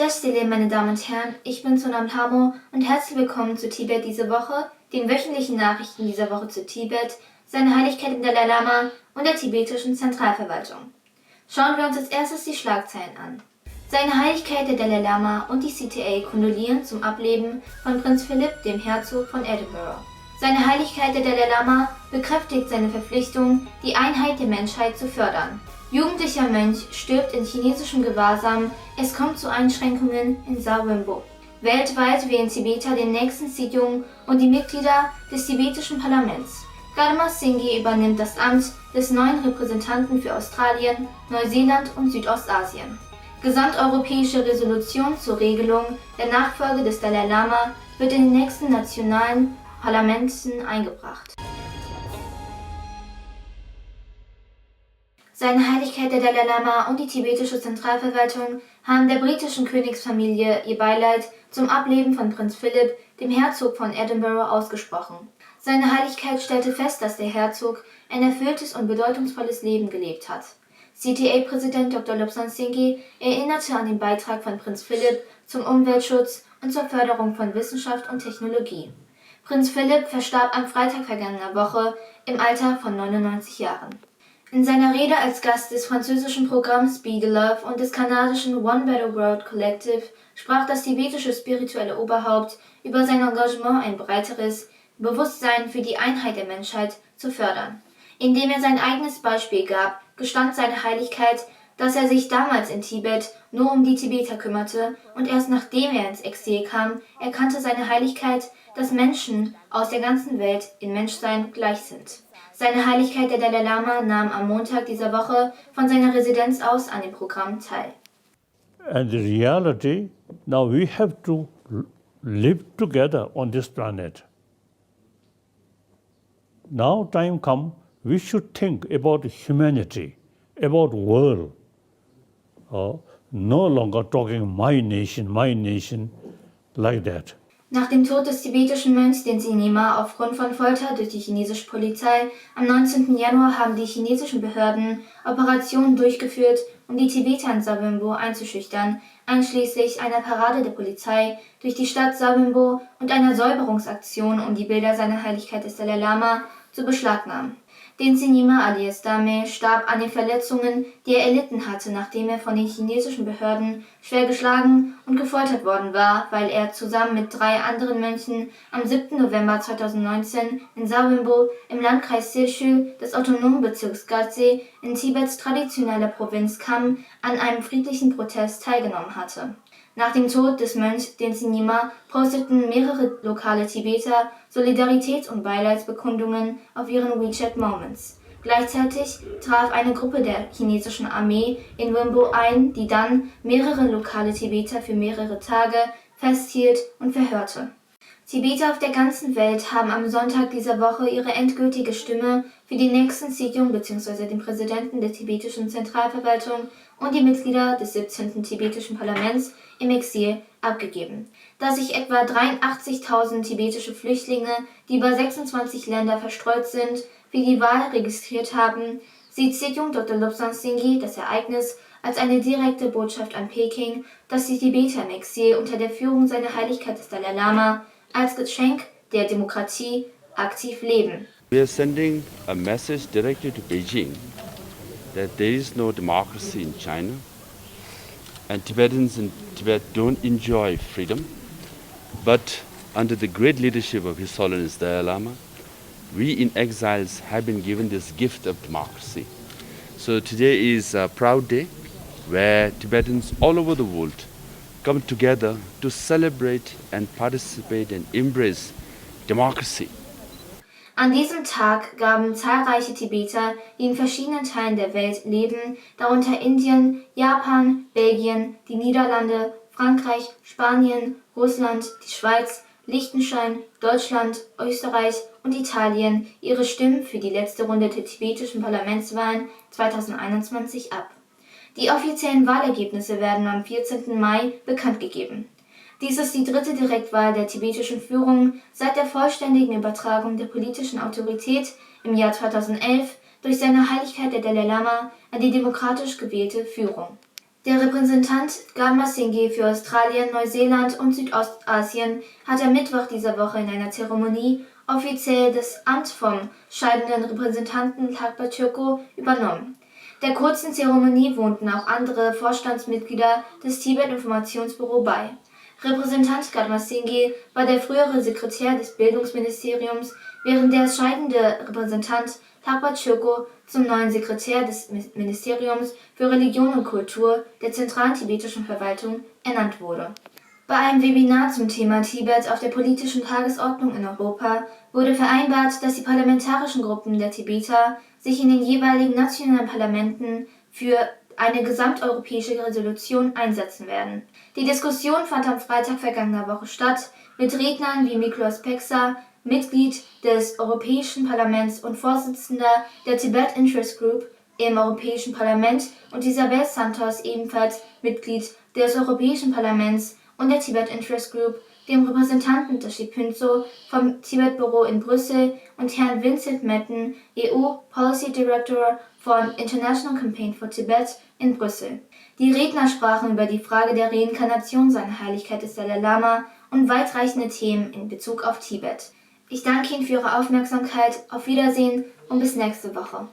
Destilé, meine Damen und Herren, ich bin Sonam Hamo und herzlich willkommen zu Tibet diese Woche, den wöchentlichen Nachrichten dieser Woche zu Tibet, seine Heiligkeit im Dalai Lama und der tibetischen Zentralverwaltung. Schauen wir uns als erstes die Schlagzeilen an. Seine Heiligkeit der Dalai Lama und die CTA kondolieren zum Ableben von Prinz Philipp, dem Herzog von Edinburgh. Seine Heiligkeit der Dalai Lama bekräftigt seine Verpflichtung, die Einheit der Menschheit zu fördern. Jugendlicher Mönch stirbt in chinesischem Gewahrsam, es kommt zu Einschränkungen in Sawinbo. Weltweit wählen Tibeter den nächsten Sejong und die Mitglieder des tibetischen Parlaments. Garma Singh übernimmt das Amt des neuen Repräsentanten für Australien, Neuseeland und Südostasien. Gesamteuropäische Resolution zur Regelung der Nachfolge des Dalai Lama wird in den nächsten nationalen Parlamenten eingebracht. Seine Heiligkeit der Dalai Lama und die tibetische Zentralverwaltung haben der britischen Königsfamilie ihr Beileid zum Ableben von Prinz Philipp, dem Herzog von Edinburgh, ausgesprochen. Seine Heiligkeit stellte fest, dass der Herzog ein erfülltes und bedeutungsvolles Leben gelebt hat. CTA-Präsident Dr. Lobsang Singhi erinnerte an den Beitrag von Prinz Philipp zum Umweltschutz und zur Förderung von Wissenschaft und Technologie. Prinz Philipp verstarb am Freitag vergangener Woche im Alter von 99 Jahren. In seiner Rede als Gast des französischen Programms Be the Love und des kanadischen One Better World Collective sprach das tibetische spirituelle Oberhaupt über sein Engagement, ein breiteres Bewusstsein für die Einheit der Menschheit zu fördern. Indem er sein eigenes Beispiel gab, gestand seine Heiligkeit, dass er sich damals in Tibet nur um die Tibeter kümmerte und erst nachdem er ins Exil kam, erkannte seine Heiligkeit, dass Menschen aus der ganzen Welt in Menschsein gleich sind. Seine Heiligkeit der Dalai Lama nahm am Montag dieser Woche von seiner Residenz aus an dem Programm teil. And the reality, now we have to live together on this planet. Now time come, we should think about humanity, about world. No longer talking my nation, like that. Nach dem Tod des tibetischen Mönchs Denzin Nyima aufgrund von Folter durch die chinesische Polizei am 19. Januar haben die chinesischen Behörden Operationen durchgeführt, um die Tibeter in Sawinbo einzuschüchtern, einschließlich einer Parade der Polizei durch die Stadt Sawinbo und einer Säuberungsaktion, um die Bilder seiner Heiligkeit des Dalai Lama zu beschlagnahmen. Denzin Nyima alias Dame starb an den Verletzungen, die er erlitten hatte, nachdem er von den chinesischen Behörden schwer geschlagen und gefoltert worden war, weil er zusammen mit 3 anderen Mönchen am 7. November 2019 in Sawinbo im Landkreis Silchul des autonomen Bezirks Gatsé in Tibets traditioneller Provinz Kham an einem friedlichen Protest teilgenommen hatte. Nach dem Tod des Mönchs Denzin Nyima posteten mehrere lokale Tibeter Solidaritäts- und Beileidsbekundungen auf ihren WeChat Moments. Gleichzeitig traf eine Gruppe der chinesischen Armee in Wimbo ein, die dann mehrere lokale Tibeter für mehrere Tage festhielt und verhörte. Tibeter auf der ganzen Welt haben am Sonntag dieser Woche ihre endgültige Stimme für den nächsten Sejong bzw. den Präsidenten der tibetischen Zentralverwaltung und die Mitglieder des 17. tibetischen Parlaments im Exil abgegeben. Da sich etwa 83.000 tibetische Flüchtlinge, die über 26 Länder verstreut sind, für die Wahl registriert haben, sieht Sejong Dr. Lobsang Singhi das Ereignis als eine direkte Botschaft an Peking, dass die Tibeter im Exil unter der Führung seiner Heiligkeit des Dalai Lama als Geschenk der Demokratie aktiv leben. We are sending a message directly to Beijing that there is no democracy in China and Tibetans in Tibet don't enjoy freedom, but under the great leadership of His Holiness Dalai Lama, we in exiles have been given this gift of democracy. So today is a proud day where Tibetans all over the world come together to celebrate and participate and embrace democracy. An diesem Tag gaben zahlreiche Tibeter, die in verschiedenen Teilen der Welt leben, darunter Indien, Japan, Belgien, die Niederlande, Frankreich, Spanien, Russland, die Schweiz, Liechtenstein, Deutschland, Österreich und Italien, ihre Stimmen für die letzte Runde der tibetischen Parlamentswahlen 2021 ab. Die offiziellen Wahlergebnisse werden am 14. Mai bekannt gegeben. Dies ist die 3. Direktwahl der tibetischen Führung seit der vollständigen Übertragung der politischen Autorität im Jahr 2011 durch seine Heiligkeit der Dalai Lama an die demokratisch gewählte Führung. Der Repräsentant Garma Singh für Australien, Neuseeland und Südostasien hat am Mittwoch dieser Woche in einer Zeremonie offiziell das Amt vom scheidenden Repräsentanten Thakpa Chökko übernommen. Der kurzen Zeremonie wohnten auch andere Vorstandsmitglieder des Tibet-Informationsbüro bei. Repräsentant Garma Singh war der frühere Sekretär des Bildungsministeriums, während der scheidende Repräsentant Thakpa Chökko zum neuen Sekretär des Ministeriums für Religion und Kultur der zentralen tibetischen Verwaltung ernannt wurde. Bei einem Webinar zum Thema Tibet auf der politischen Tagesordnung in Europa wurde vereinbart, dass die parlamentarischen Gruppen der Tibeter sich in den jeweiligen nationalen Parlamenten für eine gesamteuropäische Resolution einsetzen werden. Die Diskussion fand am Freitag vergangener Woche statt, mit Rednern wie Miklos Peksa, Mitglied des Europäischen Parlaments und Vorsitzender der Tibet Interest Group im Europäischen Parlament, und Isabel Santos, ebenfalls Mitglied des Europäischen Parlaments und der Tibet Interest Group, dem Repräsentanten Tashi Phuntsho vom Tibet-Büro in Brüssel und Herrn Vincent Metten, EU Policy Director von International Campaign for Tibet in Brüssel. Die Redner sprachen über die Frage der Reinkarnation seiner Heiligkeit des Dalai Lama und weitreichende Themen in Bezug auf Tibet. Ich danke Ihnen für Ihre Aufmerksamkeit, auf Wiedersehen und bis nächste Woche.